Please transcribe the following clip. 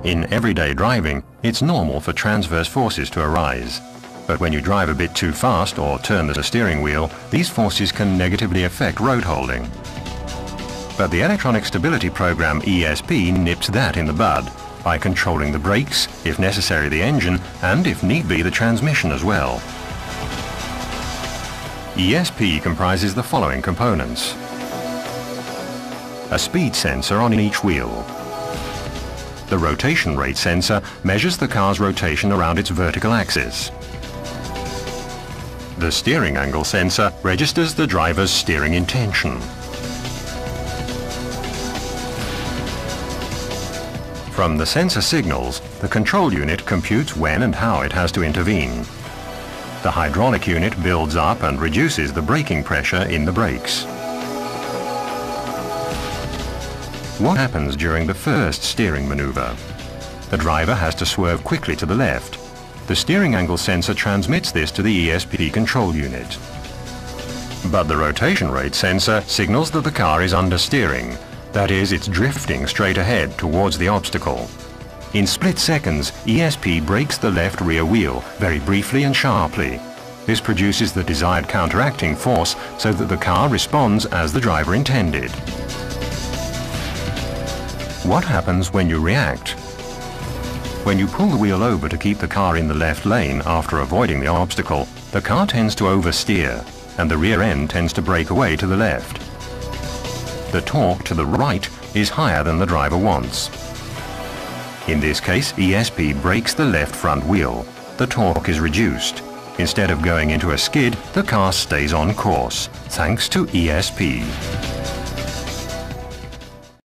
In everyday driving, it's normal for transverse forces to arise. But when you drive a bit too fast or turn the steering wheel, these forces can negatively affect road holding. But the electronic stability program ESP nips that in the bud by controlling the brakes, if necessary the engine, and if need be the transmission as well. ESP comprises the following components: a speed sensor on each wheel. The rotation rate sensor measures the car's rotation around its vertical axis. The steering angle sensor registers the driver's steering intention. From the sensor signals, the control unit computes when and how it has to intervene. The hydraulic unit builds up and reduces the braking pressure in the brakes. What happens during the first steering maneuver? The driver has to swerve quickly to the left. The steering angle sensor transmits this to the ESP control unit. But the rotation rate sensor signals that the car is understeering. That is, it's drifting straight ahead towards the obstacle. In split seconds, ESP brakes the left rear wheel, very briefly and sharply. This produces the desired counteracting force so that the car responds as the driver intended. What happens when you react? When you pull the wheel over to keep the car in the left lane after avoiding the obstacle, the car tends to oversteer, and the rear end tends to break away to the left. The torque to the right is higher than the driver wants. In this case, ESP brakes the left front wheel. The torque is reduced. Instead of going into a skid, the car stays on course, thanks to ESP.